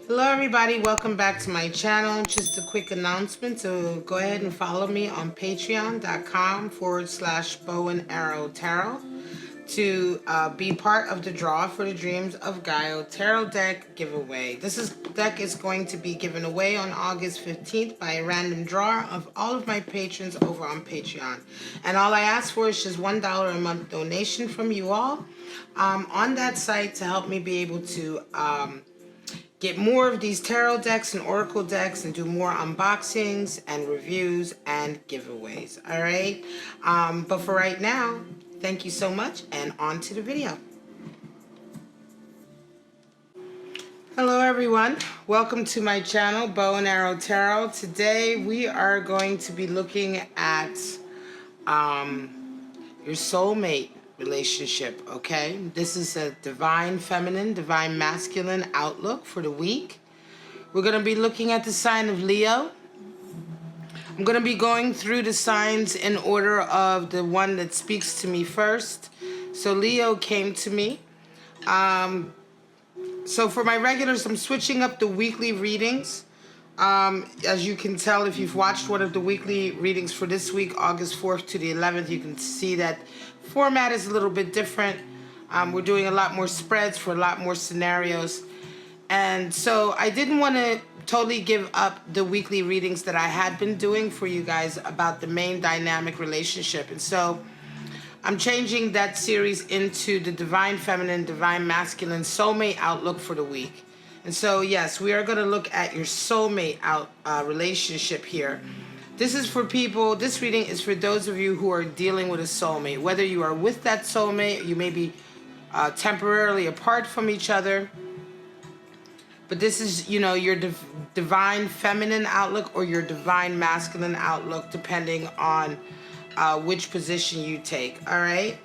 Hello everybody, welcome back to my channel. Just a quick announcement, so go ahead and follow me on patreon.com/bow-and-arrow-tarot to be part of the draw for the Dreams of Gaio Tarot deck giveaway. This deck is going to be given away on August 15th by a random draw of all of my patrons over on Patreon. And all I ask for is just $1 a month donation from you all on that site to help me be able to get more of these tarot decks and oracle decks and do more unboxings and reviews and giveaways. All right. But for right now, thank you so much, and on to the video. Hello everyone. Welcome to my channel, Bow and Arrow Tarot. Today we are going to be looking at your soulmate relationship, okay? This is a divine feminine, divine masculine outlook for the week. We're going to be looking at the sign of Leo. I'm going to be going through the signs in order of the one that speaks to me first. So Leo came to me. So for my regulars, I'm switching up the weekly readings. As you can tell, if you've watched one of the weekly readings for this week, August 4th to the 11th, you can see that format is a little bit different. We're doing a lot more spreads for a lot more scenarios. And so I didn't want to totally give up the weekly readings that I had been doing for you guys about the main dynamic relationship. And so I'm changing that series into the divine feminine, divine masculine soulmate outlook for the week. And so, yes, we are going to look at your soulmate relationship here. This is for people, this reading is for those of you who are dealing with a soulmate. Whether you are with that soulmate, you may be temporarily apart from each other. But this is, you know, your divine feminine outlook or your divine masculine outlook, depending on which position you take, all right?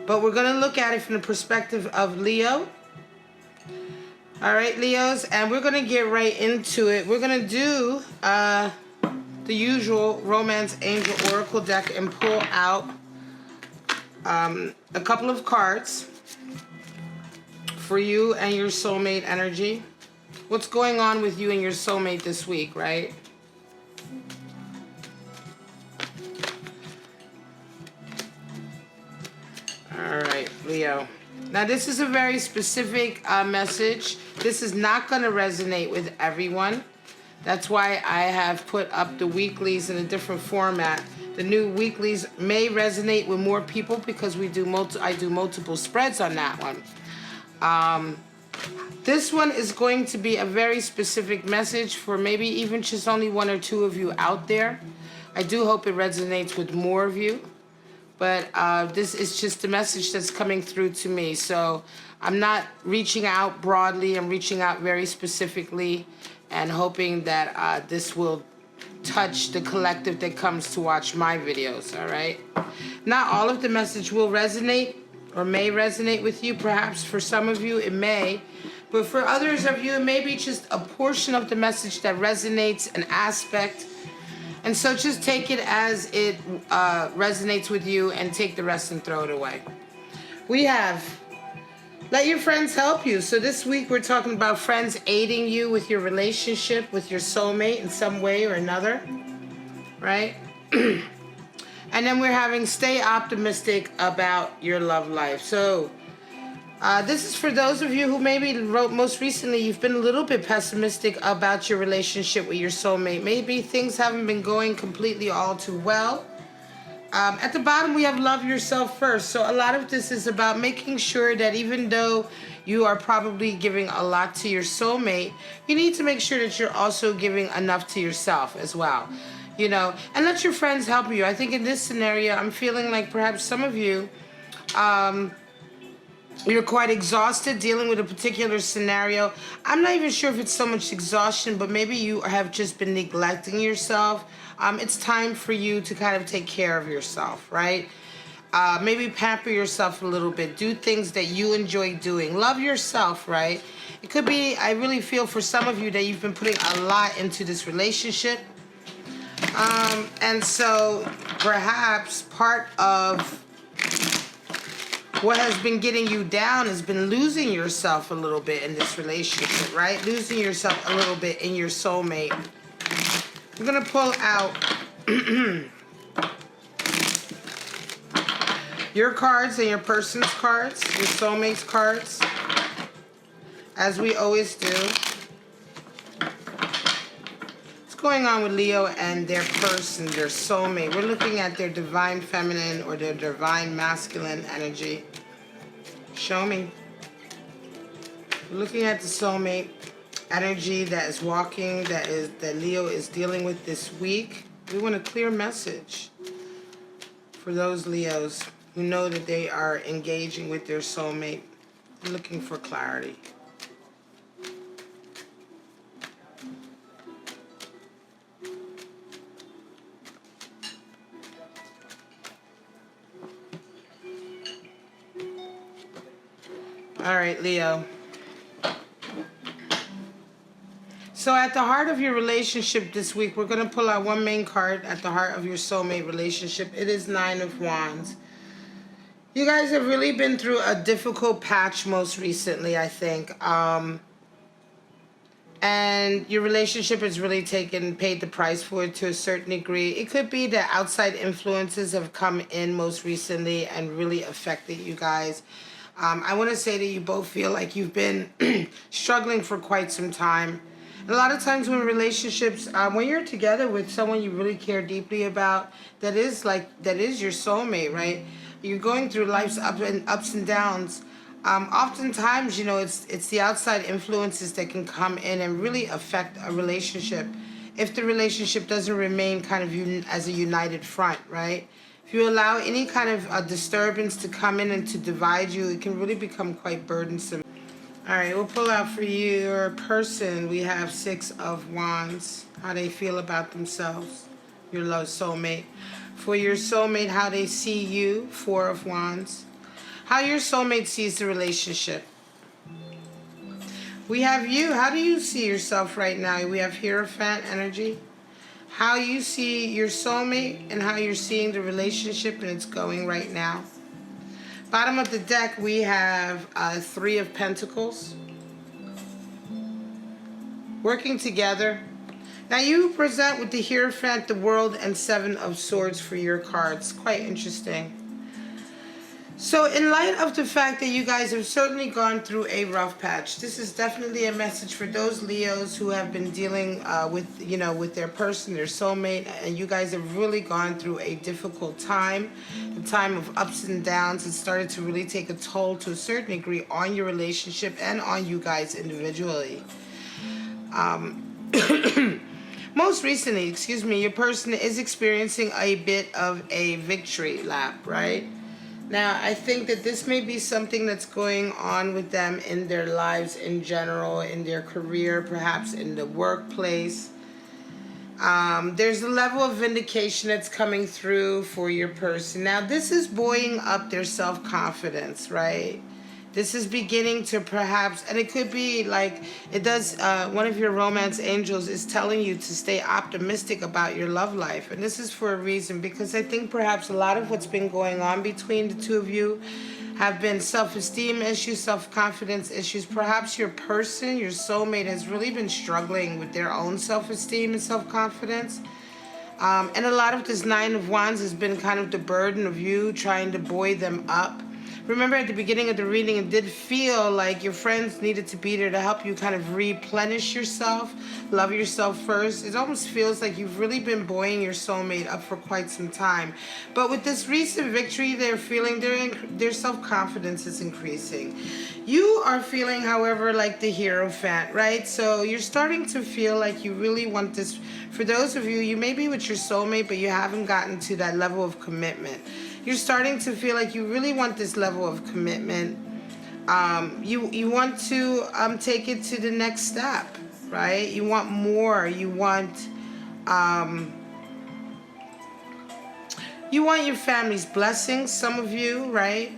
But we're going to look at it from the perspective of Leo. All right, Leos, and we're going to get right into it. We're going to do the usual Romance Angel Oracle deck and pull out a couple of cards for you and your soulmate energy. What's going on with you and your soulmate this week, right? All right, Leo. Now, this is a very specific message. This is not going to resonate with everyone. That's why I have put up the weeklies in a different format. The new weeklies may resonate with more people because I do multiple spreads on that one. This one is going to be a very specific message for maybe even just only one or two of you out there. I do hope it resonates with more of you. But this is just a message that's coming through to me. So I'm not reaching out broadly. I'm reaching out very specifically and hoping that this will touch the collective that comes to watch my videos, all right? Not all of the message will resonate or may resonate with you. Perhaps for some of you it may. But for others of you, it may be just a portion of the message that resonates, an aspect. And so just take it as it resonates with you and take the rest and throw it away. We have, let your friends help you. So this week we're talking about friends aiding you with your relationship with your soulmate in some way or another, right? And then we're having stay optimistic about your love life. So this is for those of you who maybe wrote most recently, you've been a little bit pessimistic about your relationship with your soulmate. Maybe things haven't been going completely all too well. At the bottom, we have love yourself first. So a lot of this is about making sure that even though you are probably giving a lot to your soulmate, you need to make sure that you're also giving enough to yourself as well. You know, and let your friends help you. I think in this scenario, I'm feeling like perhaps some of you, you're quite exhausted dealing with a particular scenario. I'm not even sure if it's so much exhaustion, but maybe you have just been neglecting yourself. It's time for you to kind of take care of yourself, right? Maybe pamper yourself a little bit. Do things that you enjoy doing. Love yourself, right? It could be, I really feel for some of you that you've been putting a lot into this relationship. And so perhaps part of what has been getting you down has been losing yourself a little bit in this relationship, right? Losing yourself a little bit in your soulmate. I'm going to pull out your cards and your person's cards, your soulmate's cards, as we always do. What's going on with Leo and their person, their soulmate? We're looking at their divine feminine or their divine masculine energy. Show me. We're looking at the soulmate energy that is walking, that Leo is dealing with this week. We want a clear message for those Leos who know that they are engaging with their soulmate. We're looking for clarity. All right, Leo. So at the heart of your relationship this week, we're going to pull out one main card at the heart of your soulmate relationship. It is 9 of Wands. You guys have really been through a difficult patch most recently, I think. And your relationship has really paid the price for it to a certain degree. It could be that outside influences have come in most recently and really affected you guys. I want to say that you both feel like you've been struggling for quite some time. And a lot of times when relationships, when you're together with someone you really care deeply about, that is your soulmate, right? You're going through life's ups and downs. Oftentimes, you know, it's the outside influences that can come in and really affect a relationship if the relationship doesn't remain kind of as a united front, right? If you allow any kind of disturbance to come in and to divide you, it can really become quite burdensome. All right, we'll pull out for your person. We have 6 of Wands, how they feel about themselves, your love soulmate. For your soulmate, how they see you, 4 of Wands. How your soulmate sees the relationship. We have you. How do you see yourself right now? We have Hierophant energy. How you see your soulmate and how you're seeing the relationship and it's going right now. Bottom of the deck, we have 3 of Pentacles. Working together. Now you present with the Hierophant, the World, and 7 of Swords for your cards. Quite interesting. So in light of the fact that you guys have certainly gone through a rough patch, this is definitely a message for those Leos who have been dealing with their person, their soulmate, and you guys have really gone through a difficult time, a time of ups and downs. It started to really take a toll to a certain degree on your relationship and on you guys individually. Most recently, your person is experiencing a bit of a victory lap, right? Now, I think that this may be something that's going on with them in their lives in general, in their career, perhaps in the workplace. There's a level of vindication that's coming through for your person. Now, this is buoying up their self-confidence, right? This is beginning to perhaps, and it could be like, it does, one of your romance angels is telling you to stay optimistic about your love life. And this is for a reason, because I think perhaps a lot of what's been going on between the two of you have been self-esteem issues, self-confidence issues. Perhaps your person, your soulmate, has really been struggling with their own self-esteem and self-confidence. And a lot of this 9 of Wands has been kind of the burden of you trying to buoy them up. Remember at the beginning of the reading, it did feel like your friends needed to be there to help you kind of replenish yourself, love yourself first. It almost feels like you've really been buoying your soulmate up for quite some time. But with this recent victory, they're feeling their self-confidence is increasing. You are feeling, however, like the Hierophant, right? So you're starting to feel like you really want this. For those of you, you may be with your soulmate, but you haven't gotten to that level of commitment. You're starting to feel like you really want this level of commitment. You want to take it to the next step, right? You want more. You want your family's blessings, some of you, right?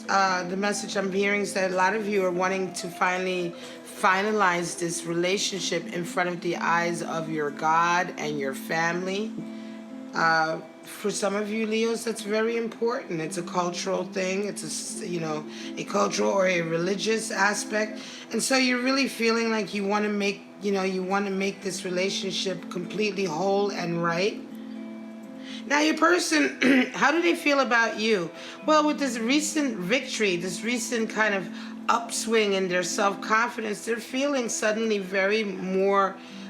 The message I'm hearing is that a lot of you are wanting to finally finalize this relationship in front of the eyes of your God and your family. for some of you Leos, that's very important. It's a cultural thing. It's a cultural or a religious aspect. And so you're really feeling like you want to make, you want to make this relationship completely whole and right. Now your person, how do they feel about you? Well, with this recent victory, this recent kind of upswing in their self-confidence, they're feeling suddenly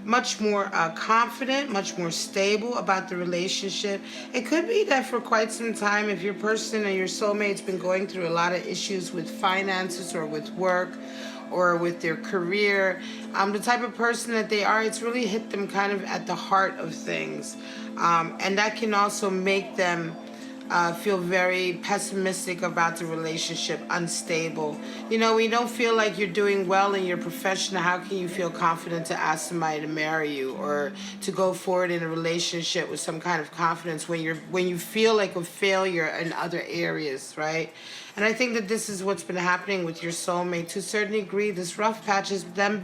much more confident, much more stable about the relationship. It could be that for quite some time, if your person or your soulmate's been going through a lot of issues with finances or with work or with their career, the type of person that they are, it's really hit them kind of at the heart of things. And that can also make them feel very pessimistic about the relationship, unstable. When you don't feel like you're doing well in your profession, how can you feel confident to ask somebody to marry you or to go forward in a relationship with some kind of confidence when you feel like a failure in other areas, right? And I think that this is what's been happening with your soulmate to a certain degree. This rough patch has been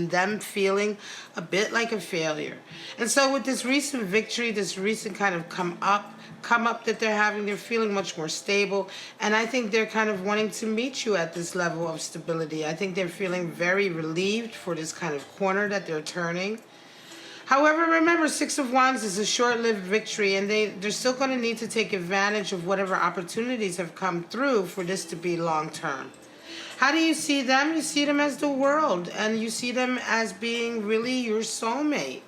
them feeling a bit like a failure. And so with this recent victory, this recent kind of come up that they're having, they're feeling much more stable. And I think they're kind of wanting to meet you at this level of stability. I think they're feeling very relieved for this kind of corner that they're turning. However, remember, Six of Wands is a short-lived victory, and they're still going to need to take advantage of whatever opportunities have come through for this to be long-term. How do you see them? You see them as the world, and you see them as being really your soulmate.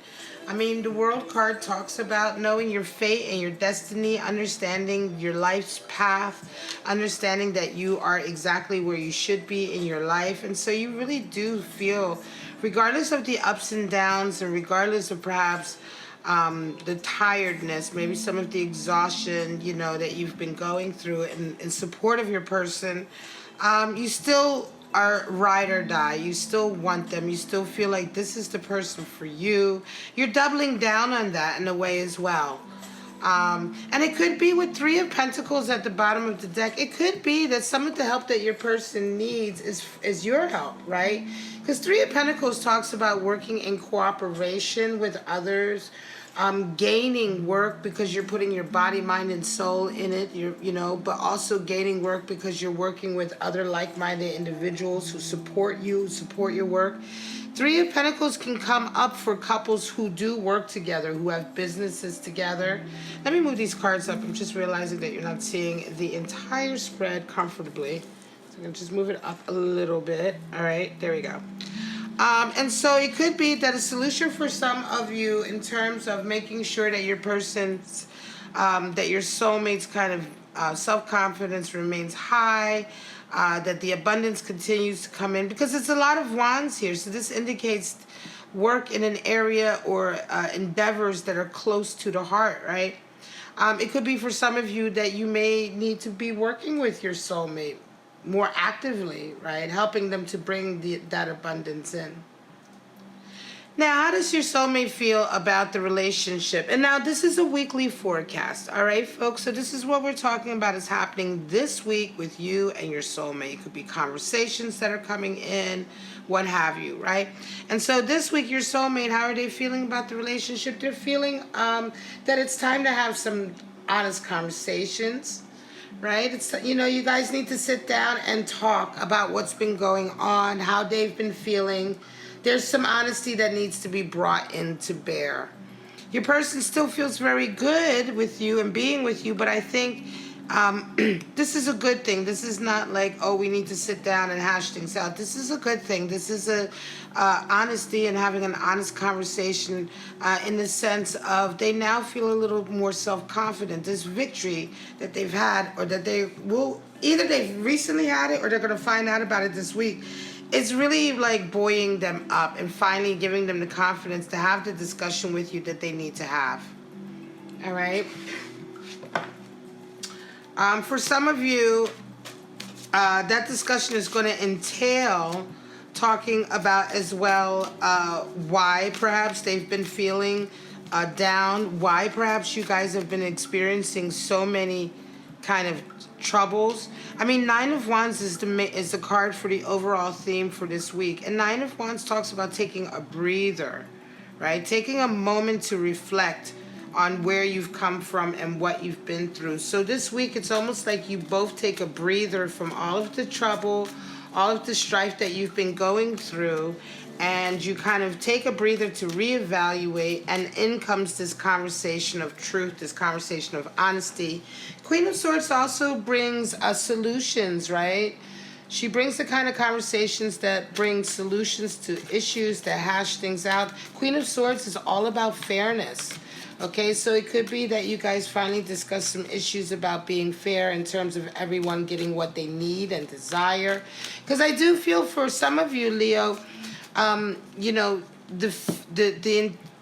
I mean, the World card talks about knowing your fate and your destiny, understanding your life's path, understanding that you are exactly where you should be in your life. And so you really do feel, regardless of the ups and downs and regardless of perhaps the tiredness, maybe some of the exhaustion, that you've been going through in support of your person, you still are ride or die. You still want them. You still feel like this is the person for you. You're doubling down on that in a way as well. And it could be with Three of Pentacles at the bottom of the deck. It could be that some of the help that your person needs is your help, right? Because Three of Pentacles talks about working in cooperation with others, gaining work because you're putting your body, mind, and soul in it, but also gaining work because you're working with other like-minded individuals who support you, who support your work. Three of Pentacles can come up for couples who do work together, who have businesses together. Let me move these cards up. I'm just realizing that you're not seeing the entire spread comfortably. So I'm going to just move it up a little bit. All right, there we go. And so it could be that a solution for some of you in terms of making sure that your person's, that your soulmate's kind of self-confidence remains high, that the abundance continues to come in, because it's a lot of wands here. So this indicates work in an area or endeavors that are close to the heart, right? It could be for some of you that you may need to be working with your soulmate more actively, right? Helping them to bring that abundance in. Now, how does your soulmate feel about the relationship? And now this is a weekly forecast, all right, folks? So this is what we're talking about is happening this week with you and your soulmate. It could be conversations that are coming in, what have you, right? And so this week, your soulmate, how are they feeling about the relationship? They're feeling that it's time to have some honest conversations, right? It's, you guys need to sit down and talk about what's been going on, how they've been feeling. There's some honesty that needs to be brought in to bear. Your person still feels very good with you and being with you, but I think this is a good thing. This is not like, oh, we need to sit down and hash things out. This is a good thing. This is a honesty and having an honest conversation in the sense of they now feel a little more self-confident. This victory that they've had, or that they will, either they've recently had it or they're going to find out about it this week. It's really like buoying them up and finally giving them the confidence to have the discussion with you that they need to have. All right? For some of you, that discussion is going to entail talking about as well why perhaps they've been feeling down, why perhaps you guys have been experiencing so many kind of troubles. I mean, Nine of Wands is the card for the overall theme for this week. And Nine of Wands talks about taking a breather, right? Taking a moment to reflect on where you've come from and what you've been through. So this week, it's almost like you both take a breather from all of the trouble, all of the strife that you've been going through, and you kind of take a breather to reevaluate, and in comes this conversation of truth, this conversation of honesty. Queen of Swords also brings solutions, right? She brings the kind of conversations that bring solutions to issues, that hash things out. Queen of Swords is all about fairness. Okay, so it could be that you guys finally discuss some issues about being fair in terms of everyone getting what they need and desire. Because I do feel for some of you, Leo, you know,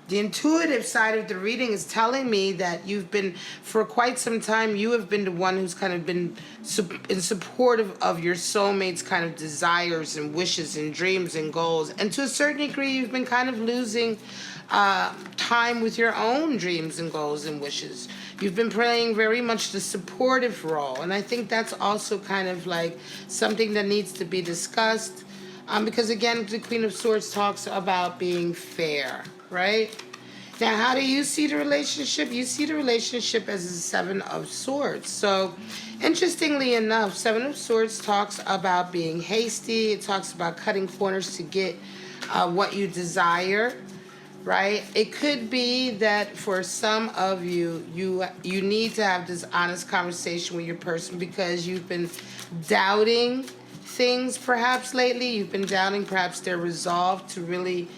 the intuitive side of the reading is telling me that you've been, for quite some time, you have been the one who's kind of been in support of your soulmate's kind of desires and wishes and dreams and goals. And to a certain degree, you've been kind of losing time with your own dreams and goals and wishes. You've been playing very much the supportive role. And I think that's also kind of like something that needs to be discussed. Because again, the Queen of Swords talks about being fair, right? Now, how do you see the relationship? You see the relationship as a Seven of Swords. So, interestingly enough, Seven of Swords talks about being hasty. It talks about cutting corners to get what you desire, right? It could be that for some of you, you need to have this honest conversation with your person because you've been doubting things perhaps lately. You've been doubting perhaps their resolve to really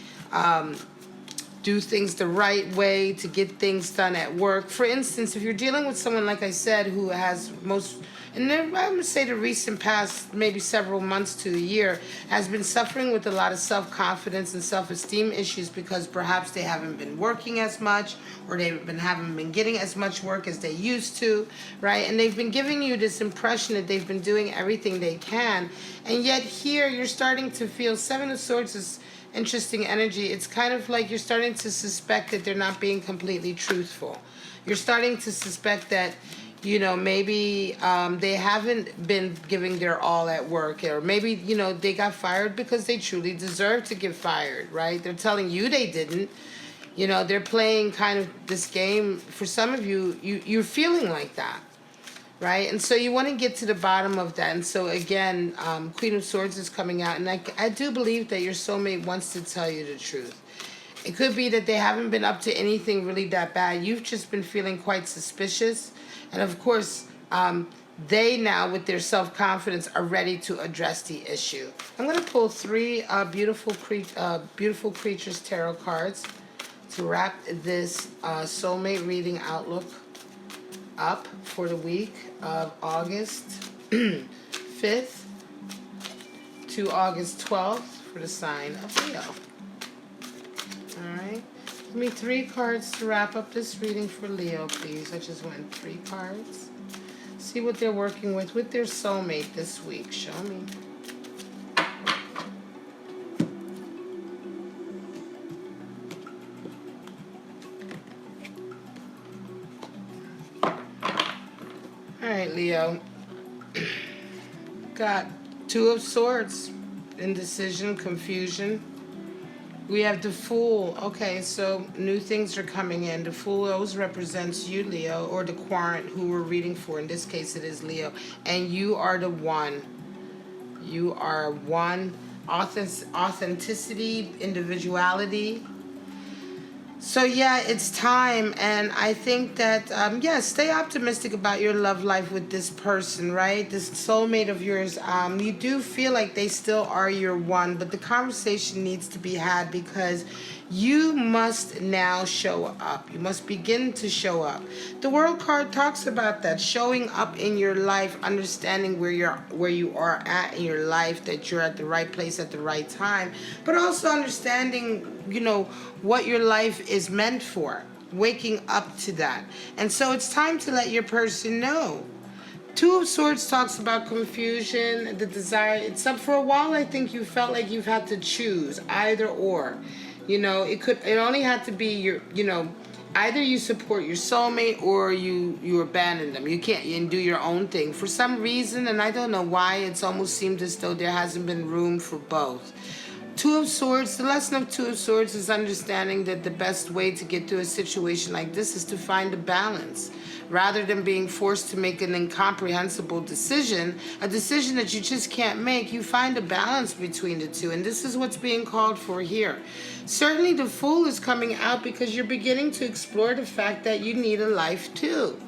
do things the right way, to get things done at work. For instance, if you're dealing with someone, like I said, who has and then I would say the recent past, maybe several months to a year, has been suffering with a lot of self-confidence and self-esteem issues because perhaps they haven't been working as much, or haven't been getting as much work as they used to, right? And they've been giving you this impression that they've been doing everything they can, and yet here you're starting to feel Seven of Swords is interesting energy. It's kind of like you're starting to suspect that they're not being completely truthful. You're starting to suspect that, you know, maybe they haven't been giving their all at work, or maybe, you know, they got fired because they truly deserve to get fired, right? They're telling you they didn't. You know, they're playing kind of this game. For some of you, you're feeling like that, right? And so you want to get to the bottom of that. And so again, Queen of Swords is coming out, and I do believe that your soulmate wants to tell you the truth. It could be that they haven't been up to anything really that bad. You've just been feeling quite suspicious. And of course, they now, with their self-confidence, are ready to address the issue. I'm going to pull three beautiful creatures tarot cards to wrap this soulmate reading outlook up for the week of August 5th to August 12th for the sign of Leo. All right. Give me three cards to wrap up this reading for Leo, please. I just want three cards. See what they're working with their soulmate this week. Show me. All right, Leo. Got Two of Swords. Indecision, confusion. We have the Fool. Okay, so new things are coming in. The Fool always represents you, Leo, or the Querent who we're reading for. In this case, it is Leo. And you are the one. You are one. Authenticity, individuality. So yeah, it's time, and I think that, stay optimistic about your love life with this person, right? This soulmate of yours. You do feel like they still are your one, but the conversation needs to be had because you must now show up. You must begin to show up. The World card talks about that, showing up in your life, understanding where you are at in your life, that you're at the right place at the right time, but also understanding, you know, what your life is meant for, waking up to that. And so it's time to let your person know. Two of Swords talks about confusion, the desire. It's up for a while. I think you felt like you've had to choose either or. You know, it only had to be your, you know, either you support your soulmate or you abandon them. You can't and do your own thing. For some reason, and I don't know why, it's almost seemed as though there hasn't been room for both. Two of Swords, the lesson of Two of Swords is understanding that the best way to get through a situation like this is to find a balance. Rather than being forced to make an incomprehensible decision, a decision that you just can't make, you find a balance between the two. And this is what's being called for here. Certainly the Fool is coming out because you're beginning to explore the fact that you need a life too.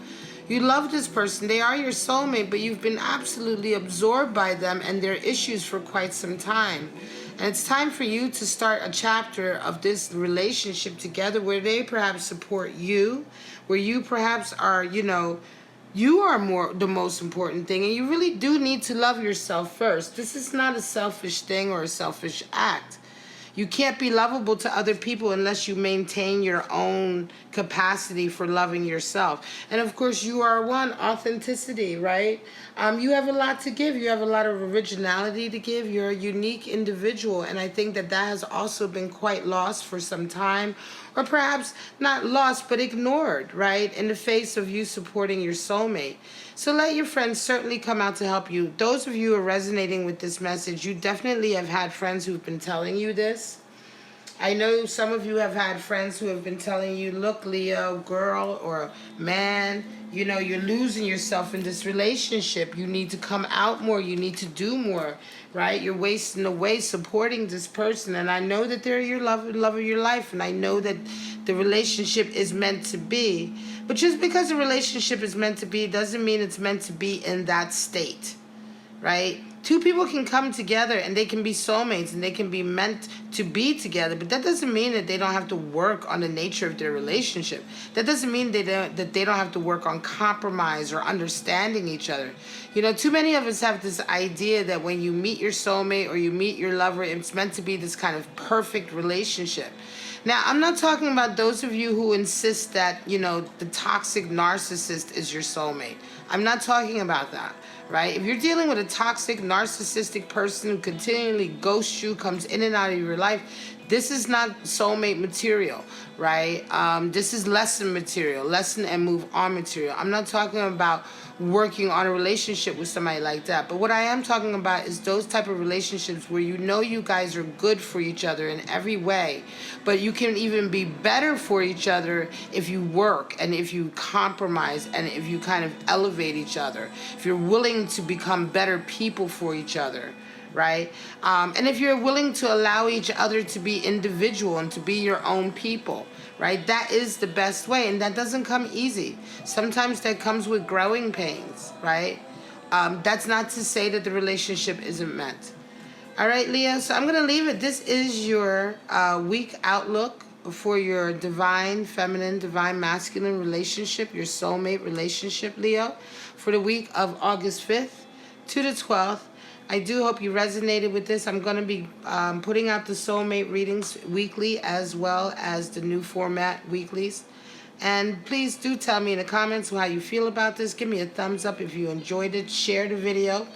You love this person. They are your soulmate, but you've been absolutely absorbed by them and their issues for quite some time. And it's time for you to start a chapter of this relationship together where they perhaps support you, where you perhaps are, you are the most important thing. And you really do need to love yourself first. This is not a selfish thing or a selfish act. You can't be lovable to other people unless you maintain your own capacity for loving yourself. And of course, you are one, authenticity, right? You have a lot to give. You have a lot of originality to give. You're a unique individual. And I think that that has also been quite lost for some time. Or perhaps not lost, but ignored, right? In the face of you supporting your soulmate. So let your friends certainly come out to help you. Those of you who are resonating with this message, you definitely have had friends who've been telling you this. I know some of you have had friends who have been telling you, look, Leo, girl or man, you're losing yourself in this relationship. You need to come out more. You need to do more, right? You're wasting away supporting this person. And I know that they're your love of your life. And I know that the relationship is meant to be. But just because a relationship is meant to be doesn't mean it's meant to be in that state, right? Two people can come together and they can be soulmates and they can be meant to be together, but that doesn't mean that they don't have to work on the nature of their relationship. That doesn't mean that they don't have to work on compromise or understanding each other. Too many of us have this idea that when you meet your soulmate or you meet your lover, it's meant to be this kind of perfect relationship. Now, I'm not talking about those of you who insist that, the toxic narcissist is your soulmate. I'm not talking about that, right? If you're dealing with a toxic narcissistic person who continually ghosts you, comes in and out of your life, this is not soulmate material, right? This is lesson material, lesson and move on material. I'm not talking about working on a relationship with somebody like that. But what I am talking about is those type of relationships where you guys are good for each other in every way, but you can even be better for each other if you work and if you compromise and if you kind of elevate each other, if you're willing to become better people for each other, right? And if you're willing to allow each other to be individual and to be your own people, right? That is the best way, and that doesn't come easy. Sometimes that comes with growing pains, right? That's not to say that the relationship isn't meant. All right, Leo, so I'm going to leave it. This is your week outlook for your divine feminine, divine masculine relationship, your soulmate relationship, Leo, for the week of August 5th to the 12th. I do hope you resonated with this. I'm going to be putting out the soulmate readings weekly as well as the new format weeklies. And please do tell me in the comments how you feel about this. Give me a thumbs up if you enjoyed it. Share the video.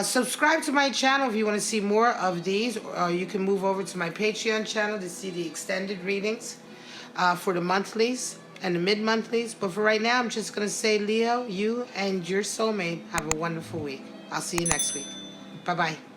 Subscribe to my channel if you want to see more of these. Or you can move over to my Patreon channel to see the extended readings for the monthlies and the mid-monthlies. But for right now, I'm just going to say, Leo, you and your soulmate have a wonderful week. I'll see you next week. Bye-bye.